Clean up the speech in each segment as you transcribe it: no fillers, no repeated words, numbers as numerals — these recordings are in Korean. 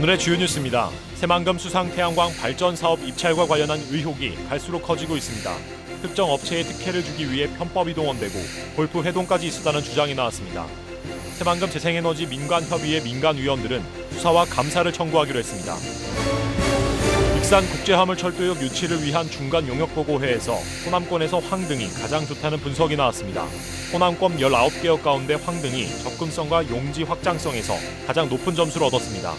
오늘의 주요 뉴스입니다. 새만금 수상 태양광 발전 사업 입찰과 관련한 의혹이 갈수록 커지고 있습니다. 특정 업체에 특혜를 주기 위해 편법이 동원되고 골프 회동까지 있었다는 주장이 나왔습니다. 새만금 재생에너지 민간협의회 민간위원들은 수사와 감사를 청구하기로 했습니다. 익산 국제화물철도역 유치를 위한 중간 용역보고회에서 호남권에서 황등이 가장 좋다는 분석이 나왔습니다. 호남권 19개역 가운데 황등이 접근성과 용지 확장성에서 가장 높은 점수를 얻었습니다.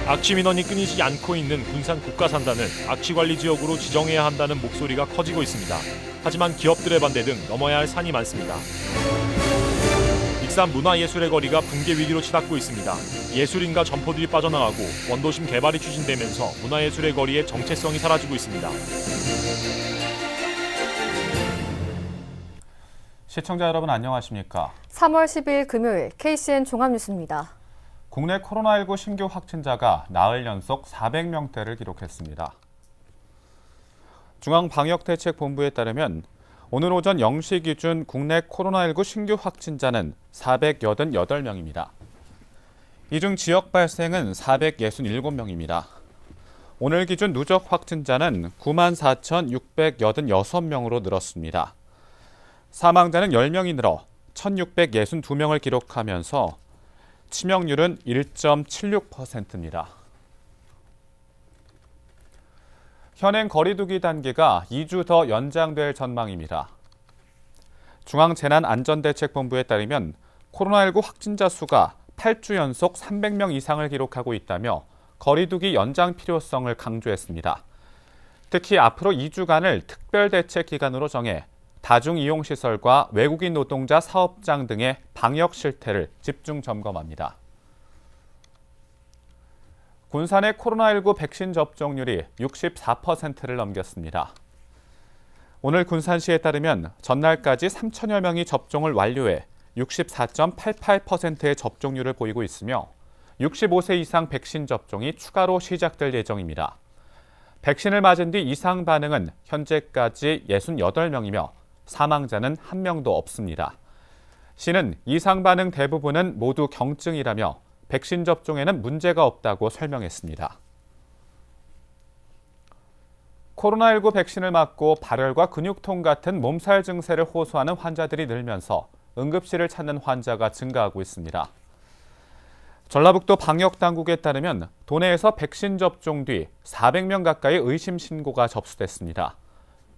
악취 민원이 끊이지 않고 있는 군산 국가산단을 악취관리지역으로 지정해야 한다는 목소리가 커지고 있습니다. 하지만 기업들의 반대 등 넘어야 할 산이 많습니다. 익산 문화예술의 거리가 붕괴 위기로 치닫고 있습니다. 예술인과 점포들이 빠져나가고 원도심 개발이 추진되면서 문화예술의 거리의 정체성이 사라지고 있습니다. 시청자 여러분 안녕하십니까? 3월 10일 금요일 KCN 종합뉴스입니다. 국내 코로나19 신규 확진자가 나흘 연속 400명대를 기록했습니다. 중앙방역대책본부에 따르면 오늘 오전 0시 기준 국내 코로나19 신규 확진자는 488명입니다. 이 중 지역 발생은 467명입니다. 오늘 기준 누적 확진자는 94,686명으로 늘었습니다. 사망자는 10명이 늘어 1,662명을 기록하면서 치명률은 1.76%입니다. 현행 거리두기 단계가 2주 더 연장될 전망입니다. 중앙재난안전대책본부에 따르면 코로나19 확진자 수가 8주 연속 300명 이상을 기록하고 있다며 거리두기 연장 필요성을 강조했습니다. 특히 앞으로 2주간을 특별대책 기간으로 정해 다중이용시설과 외국인 노동자 사업장 등의 방역 실태를 집중 점검합니다. 군산의 코로나19 백신 접종률이 64%를 넘겼습니다. 오늘 군산시에 따르면 전날까지 3천여 명이 접종을 완료해 64.88%의 접종률을 보이고 있으며 65세 이상 백신 접종이 추가로 시작될 예정입니다. 백신을 맞은 뒤 이상 반응은 현재까지 68명이며 사망자는 1명도 없습니다. 시는 이상 반응 대부분은 모두 경증이라며 백신 접종에는 문제가 없다고 설명했습니다. 코로나19 백신을 맞고 발열과 근육통 같은 몸살 증세를 호소하는 환자들이 늘면서 응급실을 찾는 환자가 증가하고 있습니다. 전라북도 방역당국에 따르면 도내에서 백신 접종 뒤 400명 가까이 의심 신고가 접수됐습니다.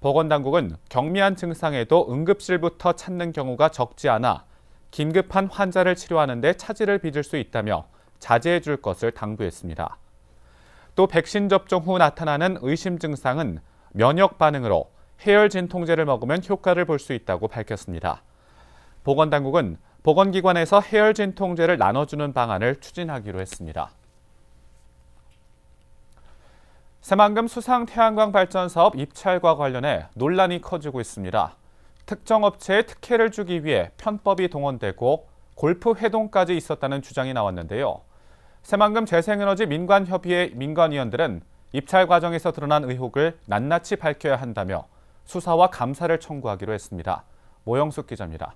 보건당국은 경미한 증상에도 응급실부터 찾는 경우가 적지 않아 긴급한 환자를 치료하는 데 차질을 빚을 수 있다며 자제해 줄 것을 당부했습니다. 또 백신 접종 후 나타나는 의심 증상은 면역 반응으로 해열 진통제를 먹으면 효과를 볼 수 있다고 밝혔습니다. 보건당국은 보건기관에서 해열 진통제를 나눠주는 방안을 추진하기로 했습니다. 새만금 수상 태양광 발전 사업 입찰과 관련해 논란이 커지고 있습니다. 특정 업체에 특혜를 주기 위해 편법이 동원되고 골프 회동까지 있었다는 주장이 나왔는데요. 새만금 재생에너지 민간협의회 민간위원들은 입찰 과정에서 드러난 의혹을 낱낱이 밝혀야 한다며 수사와 감사를 청구하기로 했습니다. 모영숙 기자입니다.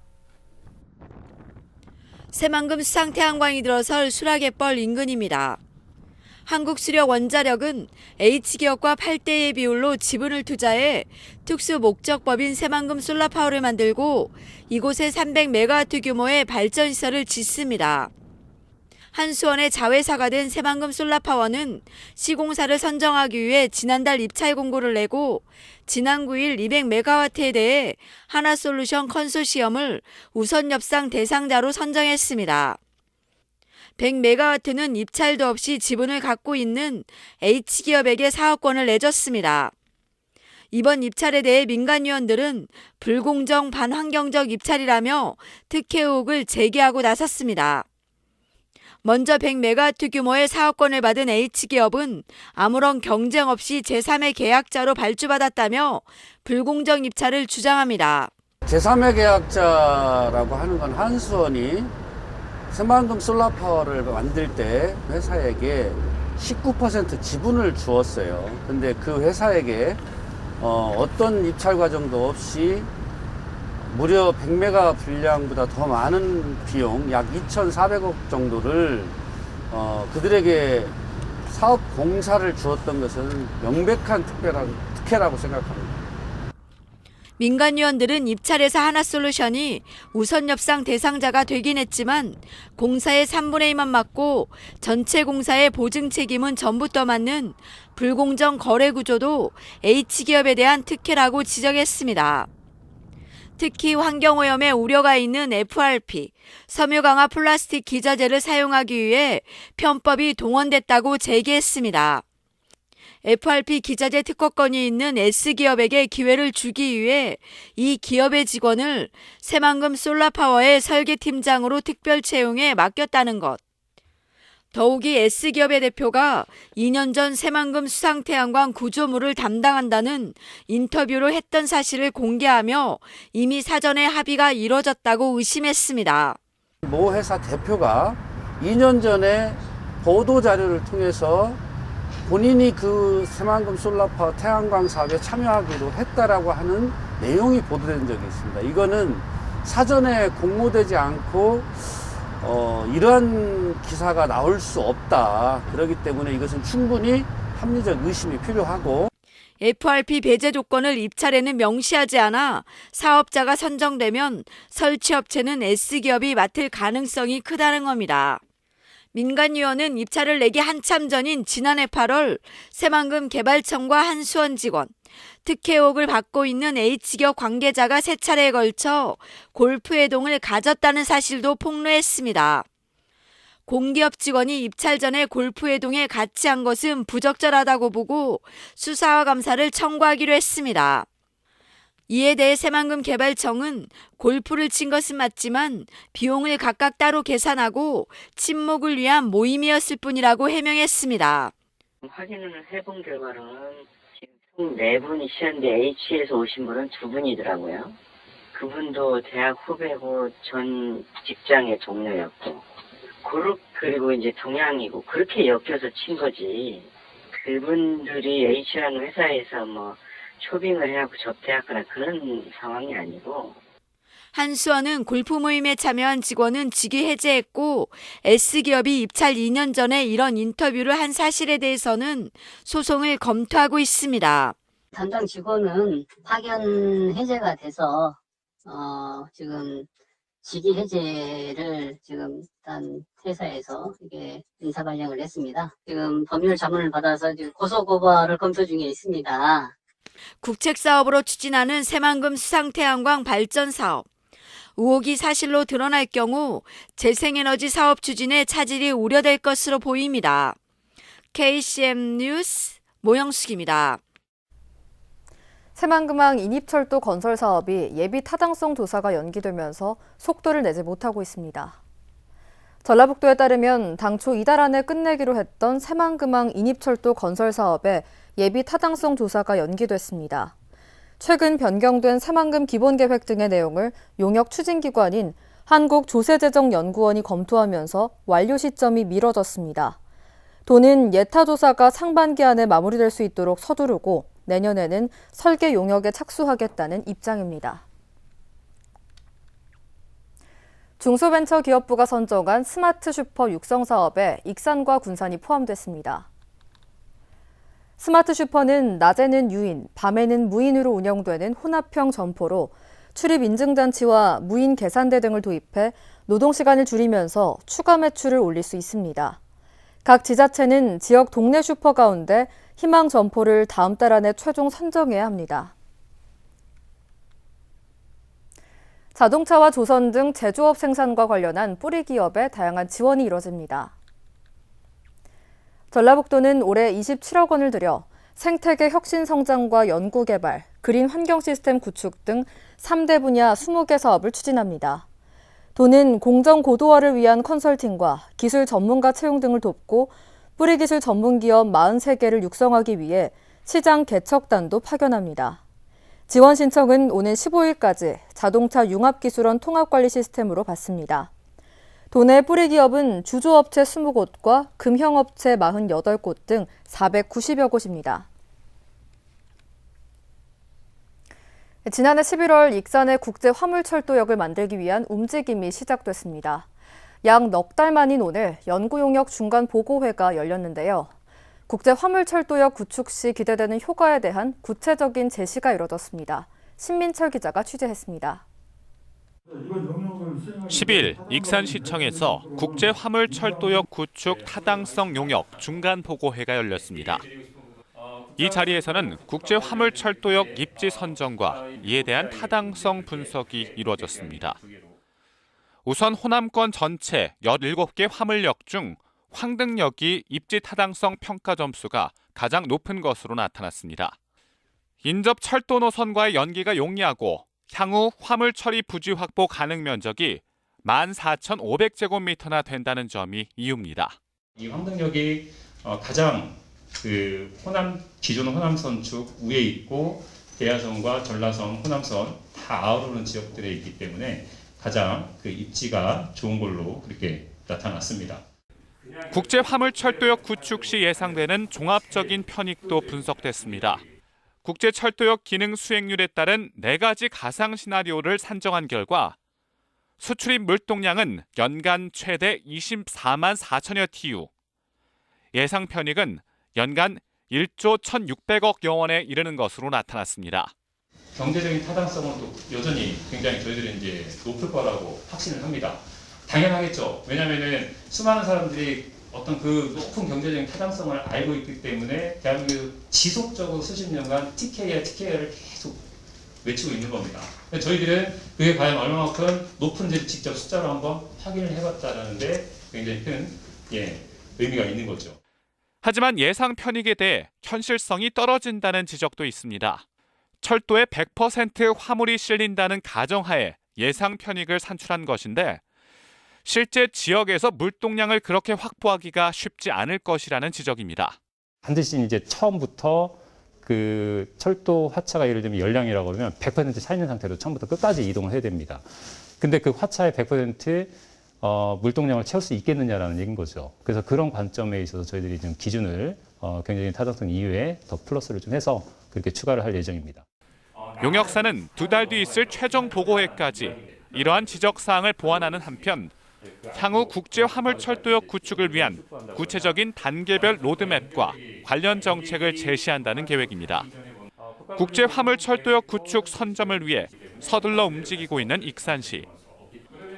새만금 수상 태양광이 들어설 수라갯벌 인근입니다. 한국수력원자력은 H기업과 8대의 비율로 지분을 투자해 특수 목적법인 새만금 솔라파워를 만들고 이곳에 300메가와트 규모의 발전시설을 짓습니다. 한수원의 자회사가 된 새만금 솔라파워는 시공사를 선정하기 위해 지난달 입찰 공고를 내고 지난 9일 200메가와트에 대해 하나솔루션 컨소시엄을 우선 협상 대상자로 선정했습니다. 100메가와트는 입찰도 없이 지분을 갖고 있는 H기업에게 사업권을 내줬습니다. 이번 입찰에 대해 민간위원들은 불공정 반환경적 입찰이라며 특혜 의혹을 제기하고 나섰습니다. 먼저 100메가와트 규모의 사업권을 받은 H기업은 아무런 경쟁 없이 제3의 계약자로 발주받았다며 불공정 입찰을 주장합니다. 제3의 계약자라고 하는 건 한수원이 새만금 솔라파워를 만들 때 회사에게 19% 지분을 주었어요. 근데 그 회사에게 어떤 입찰 과정도 없이 무려 100메가 분량보다 더 많은 비용, 약 2,400억 정도를 그들에게 사업 공사를 주었던 것은 명백한 특혜라고 생각합니다. 민간위원들은 입찰에서 하나솔루션이 우선 협상 대상자가 되긴 했지만 공사의 3분의 2만 맡고 전체 공사의 보증 책임은 전부 떠맡는 불공정 거래 구조도 H기업에 대한 특혜라고 지적했습니다. 특히 환경오염에 우려가 있는 FRP, 섬유 강화 플라스틱 기자재를 사용하기 위해 편법이 동원됐다고 제기했습니다. FRP 기자재 특허권이 있는 S기업에게 기회를 주기 위해 이 기업의 직원을 새만금 솔라파워의 설계팀장으로 특별 채용해 맡겼다는 것. 더욱이 S기업의 대표가 2년 전 새만금 수상태양광 구조물을 담당한다는 인터뷰로 했던 사실을 공개하며 이미 사전에 합의가 이뤄졌다고 의심했습니다. 모 회사 대표가 2년 전에 보도자료를 통해서 본인이 그 새만금 솔라파워 태양광 사업에 참여하기로 했다라고 하는 내용이 보도된 적이 있습니다. 이거는 사전에 공모되지 않고 이러한 기사가 나올 수 없다. 그렇기 때문에 이것은 충분히 합리적 의심이 필요하고 FRP 배제 조건을 입찰에는 명시하지 않아 사업자가 선정되면 설치업체는 S기업이 맡을 가능성이 크다는 겁니다. 민간위원은 입찰을 내기 한참 전인 지난해 8월 새만금 개발청과 한수원 직원, 특혜 의혹을 받고 있는 H기업 관계자가 3차례에 걸쳐 골프회동을 가졌다는 사실도 폭로했습니다. 공기업 직원이 입찰 전에 골프회동에 같이 한 것은 부적절하다고 보고 수사와 감사를 청구하기로 했습니다. 이에 대해 새만금 개발청은 골프를 친 것은 맞지만 비용을 각각 따로 계산하고 친목을 위한 모임이었을 뿐이라고 해명했습니다. 확인을 해본 결과는 지금 총 4분이 시는데 H에서 오신 분은 2분이더라고요. 그분도 대학 후배고 전 직장의 동료였고 그리고 이제 동양이고 그렇게 엮여서 친 거지. 그분들이 H라는 회사에서 초빙을 해갖고 접대하거나 그런 상황이 아니고. 한수원은 골프 모임에 참여한 직원은 직위 해제했고 S기업이 입찰 2년 전에 이런 인터뷰를 한 사실에 대해서는 소송을 검토하고 있습니다. 담당 직원은 파견 해제가 돼서 지금 직위 해제를 지금 일단 회사에서 이게 인사 발령을 했습니다. 지금 법률 자문을 받아서 지금 고소 고발을 검토 중에 있습니다. 국책사업으로 추진하는 새만금 수상태양광 발전 사업. 의혹이 사실로 드러날 경우 재생에너지 사업 추진에 차질이 우려될 것으로 보입니다. KCM 뉴스 모영숙입니다. 새만금항 인입철도 건설 사업이 예비 타당성 조사가 연기되면서 속도를 내지 못하고 있습니다. 전라북도에 따르면 당초 이달 안에 끝내기로 했던 새만금항 인입철도 건설 사업의 예비 타당성 조사가 연기됐습니다. 최근 변경된 새만금 기본계획 등의 내용을 용역 추진기관인 한국조세재정연구원이 검토하면서 완료 시점이 미뤄졌습니다. 도는 예타 조사가 상반기 안에 마무리될 수 있도록 서두르고 내년에는 설계 용역에 착수하겠다는 입장입니다. 중소벤처기업부가 선정한 스마트 슈퍼 육성 사업에 익산과 군산이 포함됐습니다. 스마트 슈퍼는 낮에는 유인, 밤에는 무인으로 운영되는 혼합형 점포로 출입 인증장치와 무인 계산대 등을 도입해 노동시간을 줄이면서 추가 매출을 올릴 수 있습니다. 각 지자체는 지역 동네 슈퍼 가운데 희망 점포를 다음 달 안에 최종 선정해야 합니다. 자동차와 조선 등 제조업 생산과 관련한 뿌리 기업에 다양한 지원이 이뤄집니다. 전라북도는 올해 27억 원을 들여 생태계 혁신 성장과 연구개발, 그린 환경 시스템 구축 등 3대 분야 20개 사업을 추진합니다. 도는 공정 고도화를 위한 컨설팅과 기술 전문가 채용 등을 돕고 뿌리기술 전문기업 43개를 육성하기 위해 시장 개척단도 파견합니다. 지원 신청은 오는 15일까지 자동차 융합기술원 통합관리 시스템으로 받습니다. 도내 뿌리기업은 주조업체 20곳과 금형업체 48곳 등 490여 곳입니다. 지난해 11월 익산의 국제화물철도역을 만들기 위한 움직임이 시작됐습니다. 약 넉 달 만인 오늘 연구용역 중간 보고회가 열렸는데요. 국제화물철도역 구축 시 기대되는 효과에 대한 구체적인 제시가 이뤄졌습니다. 신민철 기자가 취재했습니다. 10일 익산시청에서 국제화물철도역 구축 타당성 용역 중간 보고회가 열렸습니다. 이 자리에서는 국제화물철도역 입지 선정과 이에 대한 타당성 분석이 이루어졌습니다. 우선 호남권 전체 17개 화물역 중 황등역이 입지 타당성 평가 점수가 가장 높은 것으로 나타났습니다. 인접 철도 노선과의 연계가 용이하고 향후 화물 처리 부지 확보 가능 면적이 14,500제곱미터나 된다는 점이 이유입니다. 이 황등역이 가장 기존 호남선축 위에 있고 대야선과 전라선, 호남선 다 아우르는 지역들에 있기 때문에 가장 입지가 좋은 걸로 그렇게 나타났습니다. 국제화물철도역 구축 시 예상되는 종합적인 편익도 분석됐습니다. 국제철도역 기능 수행률에 따른 4가지 가상 시나리오를 산정한 결과 수출입 물동량은 연간 최대 24만 4천여 TU, 예상 편익은 연간 1조 1,600억 원에 이르는 것으로 나타났습니다. 경제적인 타당성은 또 여전히 굉장히 저희들은 이제 높을 거라고 확신을 합니다. 당연하겠죠. 왜냐하면 수많은 사람들이 어떤 그 높은 경제적인 타당성을 알고 있기 때문에 대한민국 지속적으로 수십 년간 TKR을 계속 외치고 있는 겁니다. 저희들은 그게 과연 얼마만큼 높은지 직접 숫자로 한번 확인을 해봤다는데 굉장히 큰 의미가 있는 거죠. 하지만 예상 편익에 대해 현실성이 떨어진다는 지적도 있습니다. 철도에 100% 화물이 실린다는 가정하에 예상 편익을 산출한 것인데 실제 지역에서 물동량을 그렇게 확보하기가 쉽지 않을 것이라는 지적입니다. 반드시 이제 처음부터 그 철도 화차가 예를 들면 열량이라고 그러면 100% 차 있는 상태로 처음부터 끝까지 이동을 해야 됩니다. 근데 그 화차의 100% 물동량을 채울 수 있겠느냐라는 얘기인 거죠. 그래서 그런 관점에 있어서 저희들이 지금 기준을 경제적인 타당성 이후에 더 플러스를 좀 해서 그렇게 추가를 할 예정입니다. 용역사는 2달 뒤 있을 최종 보고회까지 이러한 지적사항을 보완하는 한편 향후 국제화물철도역 구축을 위한 구체적인 단계별 로드맵과 관련 정책을 제시한다는 계획입니다. 국제화물철도역 구축 선점을 위해 서둘러 움직이고 있는 익산시.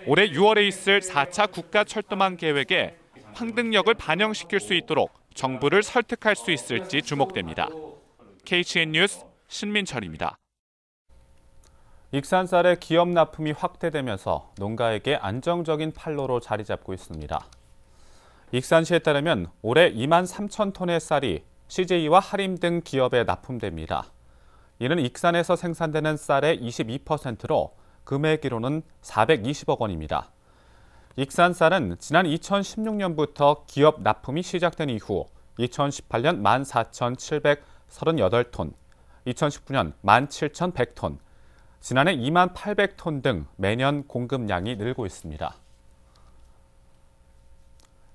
올해 6월에 있을 4차 국가철도망 계획에 황등역을 반영시킬 수 있도록 정부를 설득할 수 있을지 주목됩니다. KCN 뉴스 신민철입니다. 익산쌀의 기업 납품이 확대되면서 농가에게 안정적인 판로로 자리 잡고 있습니다. 익산시에 따르면 올해 2만 3천 톤의 쌀이 CJ와 하림 등 기업에 납품됩니다. 이는 익산에서 생산되는 쌀의 22%로 금액으로는 420억 원입니다. 익산쌀은 지난 2016년부터 기업 납품이 시작된 이후 2018년 14,738톤, 2019년 17,100톤, 지난해 2만 800톤 등 매년 공급량이 늘고 있습니다.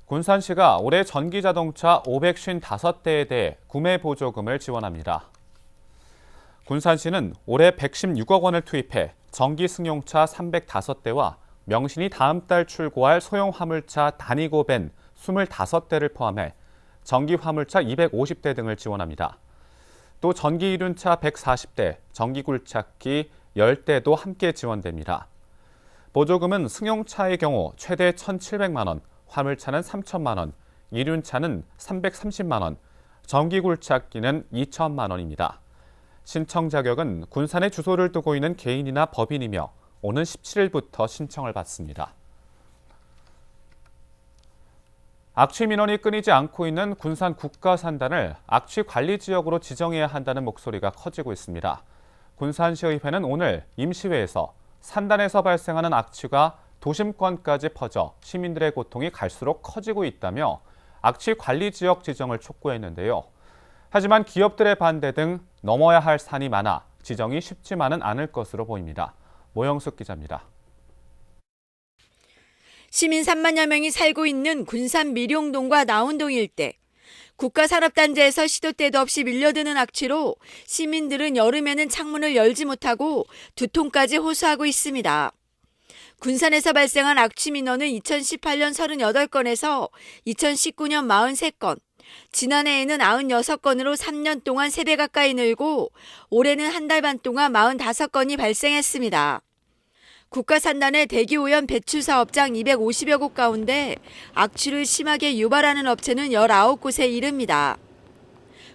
군산시가 올해 전기자동차 555대에 대해 구매 보조금을 지원합니다. 군산시는 올해 116억 원을 투입해 전기 승용차 305대와 명신이 다음 달 출고할 소형 화물차 단위고 밴 25대를 포함해 전기 화물차 250대 등을 지원합니다. 또 전기 이륜차 140대, 전기 굴착기 10대도 함께 지원됩니다. 보조금은 승용차의 경우 최대 1,700만 원, 화물차는 3,000만 원, 이륜차는 330만 원, 전기 굴착기는 2,000만 원입니다. 신청 자격은 군산에 주소를 두고 있는 개인이나 법인이며 오는 17일부터 신청을 받습니다. 악취 민원이 끊이지 않고 있는 군산 국가산단을 악취 관리 지역으로 지정해야 한다는 목소리가 커지고 있습니다. 군산시의회는 오늘 임시회에서 산단에서 발생하는 악취가 도심권까지 퍼져 시민들의 고통이 갈수록 커지고 있다며 악취 관리 지역 지정을 촉구했는데요. 하지만 기업들의 반대 등 넘어야 할 산이 많아 지정이 쉽지만은 않을 것으로 보입니다. 모영숙 기자입니다. 시민 3만여 명이 살고 있는 군산 미룡동과 나운동 일대. 국가산업단지에서 시도 때도 없이 밀려드는 악취로 시민들은 여름에는 창문을 열지 못하고 두통까지 호소하고 있습니다. 군산에서 발생한 악취 민원은 2018년 38건에서 2019년 43건, 지난해에는 96건으로 3년 동안 3배 가까이 늘고 올해는 한 달 반 동안 45건이 발생했습니다. 국가산단의 대기오염 배출 사업장 250여 곳 가운데 악취를 심하게 유발하는 업체는 19곳에 이릅니다.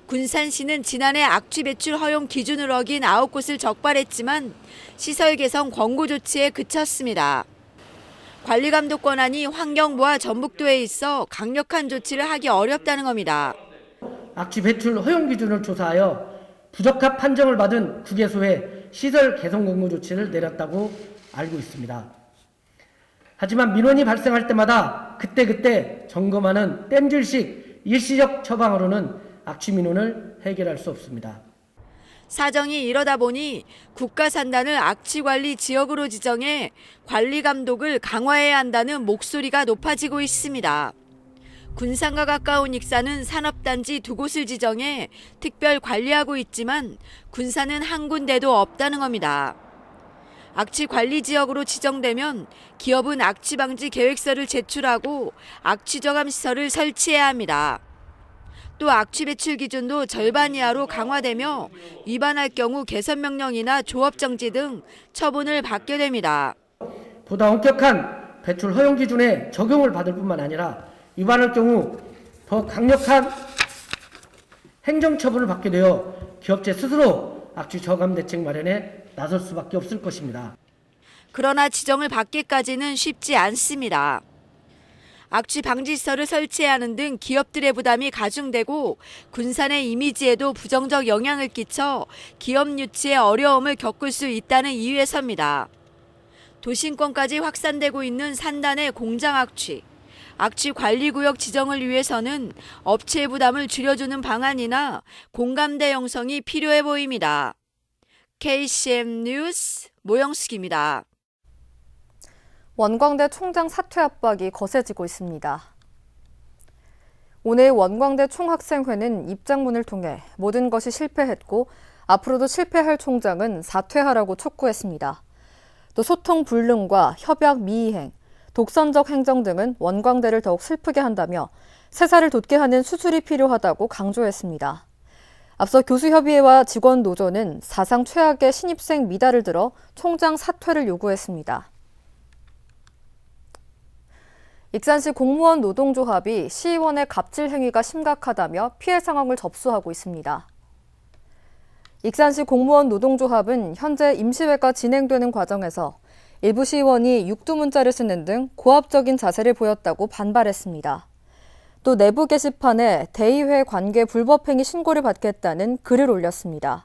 군산시는 지난해 악취 배출 허용 기준을 어긴 9곳을 적발했지만 시설 개선 권고 조치에 그쳤습니다. 관리감독 권한이 환경부와 전북도에 있어 강력한 조치를 하기 어렵다는 겁니다. 악취 배출 허용 기준을 조사하여 부적합 판정을 받은 국외소에 시설 개선 권고 조치를 내렸다고 알고 있습니다. 하지만 민원이 발생할 때마다 그때그때 점검하는 땜질식 일시적 처방으로는 악취 민원을 해결할 수 없습니다. 사정이 이러다 보니 국가산단을 악취관리 지역으로 지정해 관리 감독을 강화해야 한다는 목소리가 높아지고 있습니다. 군산과 가까운 익산은 산업단지 2곳을 지정해 특별 관리하고 있지만 군산은 한 군데도 없다는 겁니다. 악취 관리 지역으로 지정되면 기업은 악취 방지 계획서를 제출하고 악취 저감 시설을 설치해야 합니다. 또 악취 배출 기준도 절반 이하로 강화되며 위반할 경우 개선 명령이나 조업 정지 등 처분을 받게 됩니다. 보다 엄격한 배출 허용 기준에 적용을 받을 뿐만 아니라 위반할 경우 더 강력한 행정처분을 받게 되어 기업체 스스로 악취 저감 대책 마련에 나설 수밖에 없을 것입니다. 그러나 지정을 받기까지는 쉽지 않습니다. 악취 방지 시설을 설치해야 하는 등 기업들의 부담이 가중되고 군산의 이미지에도 부정적 영향을 끼쳐 기업 유치에 어려움을 겪을 수 있다는 이유에서입니다. 도심권까지 확산되고 있는 산단의 공장 악취, 악취 관리구역 지정을 위해서는 업체의 부담을 줄여주는 방안이나 공감대 형성이 필요해 보입니다. KCM 뉴스 모영숙입니다. 원광대 총장 사퇴 압박이 거세지고 있습니다. 오늘 원광대 총학생회는 입장문을 통해 모든 것이 실패했고 앞으로도 실패할 총장은 사퇴하라고 촉구했습니다. 또 소통 불능과 협약 미이행, 독선적 행정 등은 원광대를 더욱 슬프게 한다며 세사를 돋게 하는 수술이 필요하다고 강조했습니다. 앞서 교수협의회와 직원노조는 사상 최악의 신입생 미달을 들어 총장 사퇴를 요구했습니다. 익산시 공무원 노동조합이 시의원의 갑질 행위가 심각하다며 피해 상황을 접수하고 있습니다. 익산시 공무원 노동조합은 현재 임시회가 진행되는 과정에서 일부 시의원이 육두문자를 쓰는 등 고압적인 자세를 보였다고 반발했습니다. 또 내부 게시판에 대의회 관계 불법행위 신고를 받겠다는 글을 올렸습니다.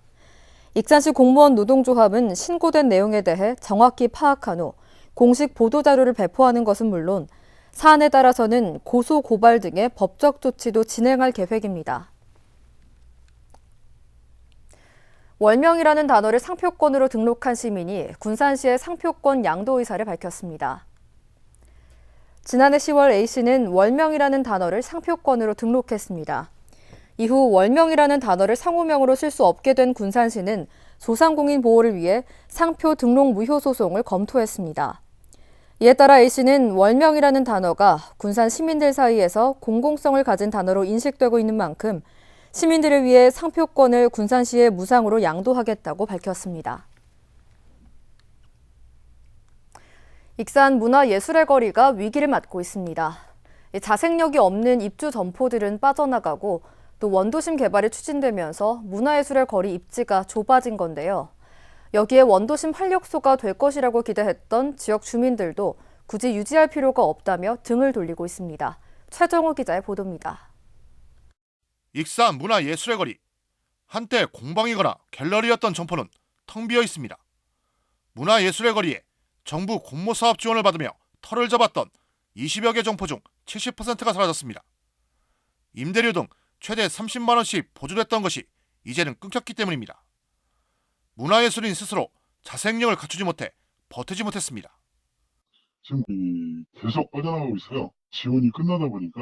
익산시 공무원 노동조합은 신고된 내용에 대해 정확히 파악한 후 공식 보도자료를 배포하는 것은 물론 사안에 따라서는 고소, 고발 등의 법적 조치도 진행할 계획입니다. 월명이라는 단어를 상표권으로 등록한 시민이 군산시의 상표권 양도 의사를 밝혔습니다. 지난해 10월 A씨는 월명이라는 단어를 상표권으로 등록했습니다. 이후 월명이라는 단어를 상호명으로 쓸 수 없게 된 군산시는 소상공인 보호를 위해 상표 등록 무효 소송을 검토했습니다. 이에 따라 A씨는 월명이라는 단어가 군산 시민들 사이에서 공공성을 가진 단어로 인식되고 있는 만큼 시민들을 위해 상표권을 군산시에 무상으로 양도하겠다고 밝혔습니다. 익산 문화예술의 거리가 위기를 맞고 있습니다. 자생력이 없는 입주 점포들은 빠져나가고 또 원도심 개발이 추진되면서 문화예술의 거리 입지가 좁아진 건데요. 여기에 원도심 활력소가 될 것이라고 기대했던 지역 주민들도 굳이 유지할 필요가 없다며 등을 돌리고 있습니다. 최정호 기자의 보도입니다. 익산 문화예술의 거리. 한때 공방이거나 갤러리였던 점포는 텅 비어 있습니다. 문화예술의 거리에 정부 공모사업 지원을 받으며 털을 잡았던 20여 개 점포 중 70%가 사라졌습니다. 임대료 등 최대 30만 원씩 보조됐던 것이 이제는 끊겼기 때문입니다. 문화예술인 스스로 자생력을 갖추지 못해 버티지 못했습니다. 지금 계속 빠져나가고 있어요. 지원이 끝나다 보니까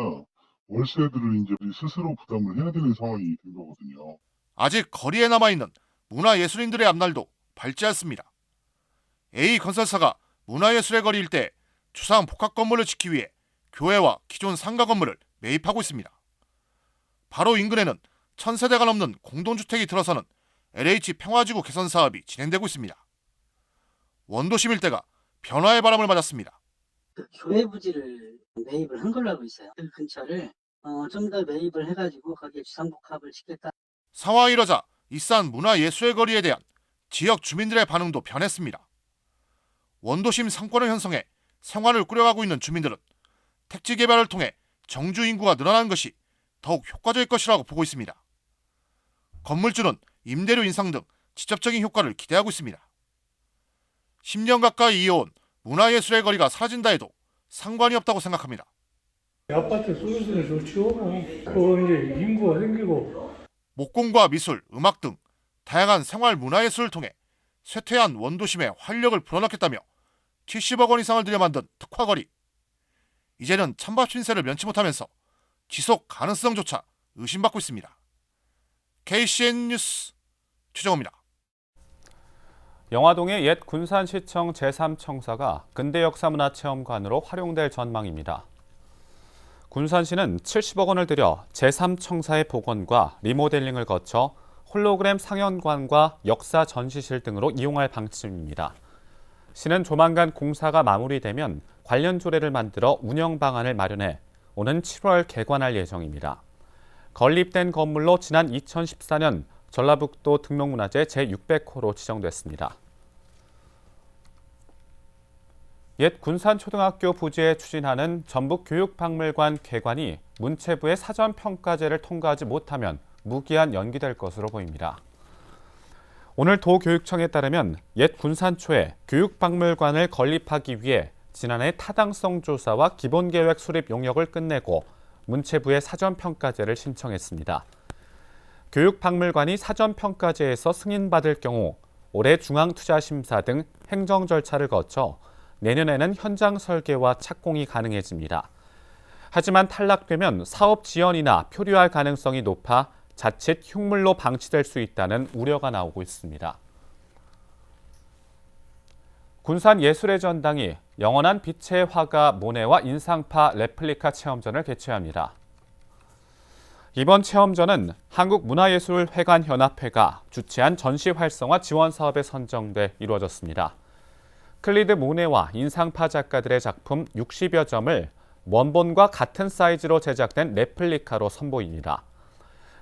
월세들을 이제 스스로 부담을 해야 되는 상황이 된 거거든요. 아직 거리에 남아있는 문화예술인들의 앞날도 밝지 않습니다. A건설사가 문화예술의 거리 일대에 주상 복합 건물을 짓기 위해 교회와 기존 상가 건물을 매입하고 있습니다. 바로 인근에는 1000세대가 넘는 공동주택이 들어서는 LH 평화지구 개선 사업이 진행되고 있습니다. 원도심 일대가 변화의 바람을 맞았습니다. 교회 부지를 매입을 한 걸로 알고 있어요. 그 근처를 좀 더 매입을 해가지고 거기에 주상복합을 짓겠다. 상황이 이러자 이산 문화예술의 거리에 대한 지역 주민들의 반응도 변했습니다. 원도심 상권을 형성해 생활을 꾸려가고 있는 주민들은 택지 개발을 통해 정주 인구가 늘어나는 것이 더욱 효과적일 것이라고 보고 있습니다. 건물주는 임대료 인상 등 직접적인 효과를 기대하고 있습니다. 10년 가까이 이어온 문화예술의 거리가 사라진다 해도 상관이 없다고 생각합니다. 아파트 소유주는 좋지요. 그 이제 인구가 생기고 목공과 미술, 음악 등 다양한 생활 문화예술을 통해 쇠퇴한 원도심에 활력을 불어넣겠다며 70억 원 이상을 들여 만든 특화거리. 이제는 찬밥 신세를 면치 못하면서 지속 가능성조차 의심받고 있습니다. KCN 뉴스 최정호입니다. 영화동의 옛 군산시청 제3청사가 근대역사문화체험관으로 활용될 전망입니다. 군산시는 70억 원을 들여 제3청사의 복원과 리모델링을 거쳐 홀로그램 상연관과 역사 전시실 등으로 이용할 방침입니다. 시는 조만간 공사가 마무리되면 관련 조례를 만들어 운영 방안을 마련해 오는 7월 개관할 예정입니다. 건립된 건물로 지난 2014년 전라북도 등록문화재 제600호로 지정됐습니다. 옛 군산초등학교 부지에 추진하는 전북교육박물관 개관이 문체부의 사전평가제를 통과하지 못하면 무기한 연기될 것으로 보입니다. 오늘 도교육청에 따르면 옛 군산초에 교육박물관을 건립하기 위해 지난해 타당성 조사와 기본계획 수립 용역을 끝내고 문체부에 사전평가제를 신청했습니다. 교육박물관이 사전평가제에서 승인받을 경우 올해 중앙투자심사 등 행정 절차를 거쳐 내년에는 현장 설계와 착공이 가능해집니다. 하지만 탈락되면 사업 지연이나 표류할 가능성이 높아 자칫 흉물로 방치될 수 있다는 우려가 나오고 있습니다. 군산예술의 전당이 영원한 빛의 화가 모네와 인상파 레플리카 체험전을 개최합니다. 이번 체험전은 한국문화예술회관연합회가 주최한 전시 활성화 지원 사업에 선정돼 이루어졌습니다. 클리드 모네와 인상파 작가들의 작품 60여 점을 원본과 같은 사이즈로 제작된 레플리카로 선보입니다.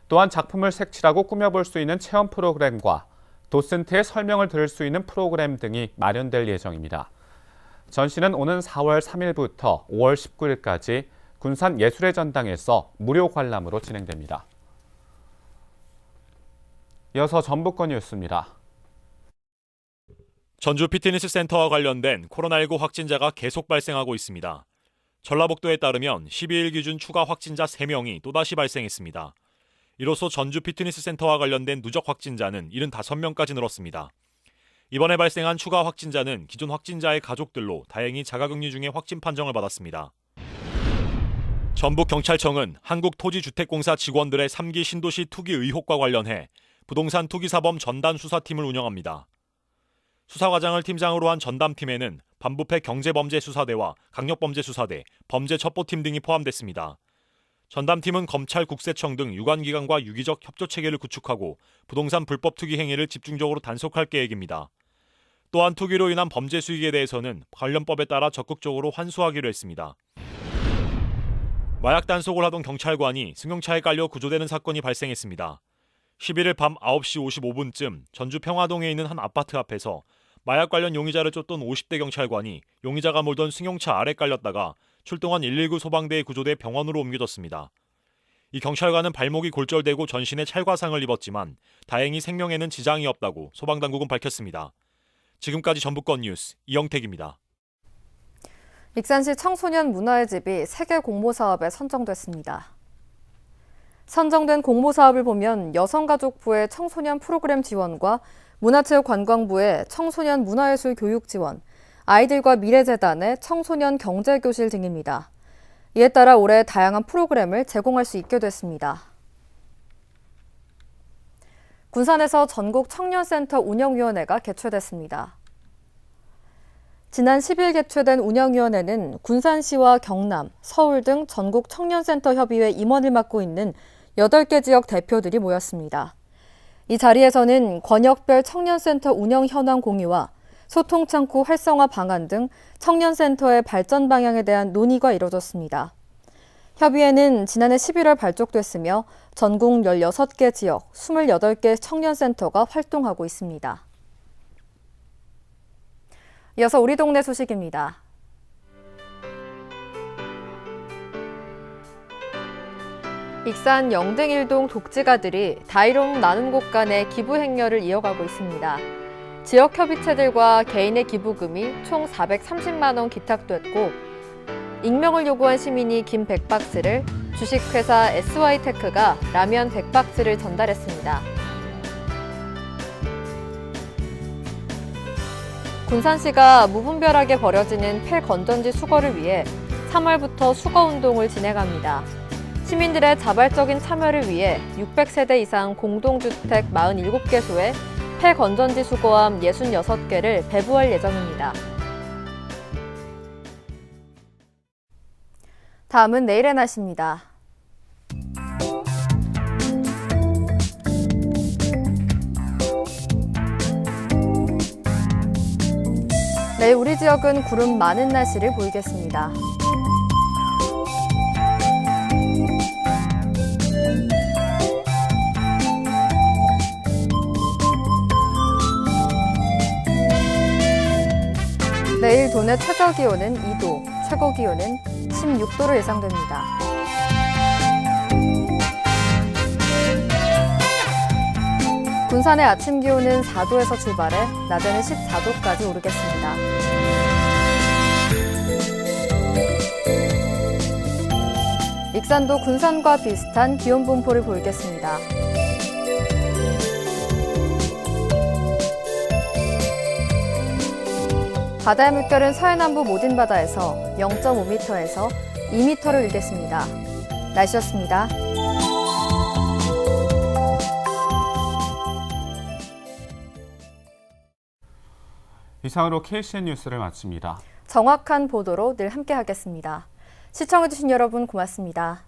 또한 작품을 색칠하고 꾸며볼 수 있는 체험 프로그램과 도슨트의 설명을 들을 수 있는 프로그램 등이 마련될 예정입니다. 전시는 오는 4월 3일부터 5월 19일까지 군산 예술의 전당에서 무료 관람으로 진행됩니다. 이어서 전북권 뉴스입니다. 전주 피트니스 센터와 관련된 코로나19 확진자가 계속 발생하고 있습니다. 전라북도에 따르면 12일 기준 추가 확진자 3명이 또다시 발생했습니다. 이로써 전주 피트니스 센터와 관련된 누적 확진자는 75명까지 늘었습니다. 이번에 발생한 추가 확진자는 기존 확진자의 가족들로 다행히 자가격리 중에 확진 판정을 받았습니다. 전북경찰청은 한국토지주택공사 직원들의 3기 신도시 투기 의혹과 관련해 부동산 투기사범 전담수사팀을 운영합니다. 수사과장을 팀장으로 한 전담팀에는 반부패 경제범죄수사대와 강력범죄수사대, 범죄첩보팀 등이 포함됐습니다. 전담팀은 검찰, 국세청 등 유관기관과 유기적 협조체계를 구축하고 부동산 불법 투기 행위를 집중적으로 단속할 계획입니다. 또한 투기로 인한 범죄 수익에 대해서는 관련법에 따라 적극적으로 환수하기로 했습니다. 마약 단속을 하던 경찰관이 승용차에 깔려 구조되는 사건이 발생했습니다. 11일 밤 9시 55분쯤 전주 평화동에 있는 한 아파트 앞에서 마약 관련 용의자를 쫓던 50대 경찰관이 용의자가 몰던 승용차 아래 깔렸다가 출동한 119 소방대에 구조돼 병원으로 옮겨졌습니다. 이 경찰관은 발목이 골절되고 전신에 찰과상을 입었지만 다행히 생명에는 지장이 없다고 소방당국은 밝혔습니다. 지금까지 전북권 뉴스 이영택입니다. 익산시 청소년 문화의 집이 세계 공모사업에 선정됐습니다. 선정된 공모사업을 보면 여성가족부의 청소년 프로그램 지원과 문화체육관광부의 청소년 문화예술 교육 지원, 아이들과 미래재단의 청소년 경제교실 등입니다. 이에 따라 올해 다양한 프로그램을 제공할 수 있게 됐습니다. 군산에서 전국 청년센터 운영위원회가 개최됐습니다. 지난 10일 개최된 운영위원회는 군산시와 경남, 서울 등 전국 청년센터 협의회 임원을 맡고 있는 8개 지역 대표들이 모였습니다. 이 자리에서는 권역별 청년센터 운영 현황 공유와 소통창구 활성화 방안 등 청년센터의 발전 방향에 대한 논의가 이뤄졌습니다. 협의회는 지난해 11월 발족됐으며 전국 16개 지역 28개 청년센터가 활동하고 있습니다. 이어서 우리 동네 소식입니다. 익산 영등일동 독지가들이 다이롱 나눔 곳간의 기부 행렬을 이어가고 있습니다. 지역 협의체들과 개인의 기부금이 총 430만 원 기탁됐고 익명을 요구한 시민이 김 100박스를, 주식회사 SY테크가 라면 100박스를 전달했습니다. 군산시가 무분별하게 버려지는 폐건전지 수거를 위해 3월부터 수거운동을 진행합니다. 시민들의 자발적인 참여를 위해 600세대 이상 공동주택 47개소에 폐건전지 수거함 66개를 배부할 예정입니다. 다음은 내일의 날씨입니다. 내일 우리 지역은 구름 많은 날씨를 보이겠습니다. 내일 도내 최저기온은 2도, 최고기온은 16도로 예상됩니다. 군산의 아침 기온은 4도에서 출발해 낮에는 14도까지 오르겠습니다. 익산도 군산과 비슷한 기온 분포를 보이겠습니다. 바다의 물결은 서해남부 모든 바다에서 0.5m에서 2m로 일겠습니다. 날씨였습니다. 이상으로 KCN 뉴스를 마칩니다. 정확한 보도로 늘 함께하겠습니다. 시청해주신 여러분 고맙습니다.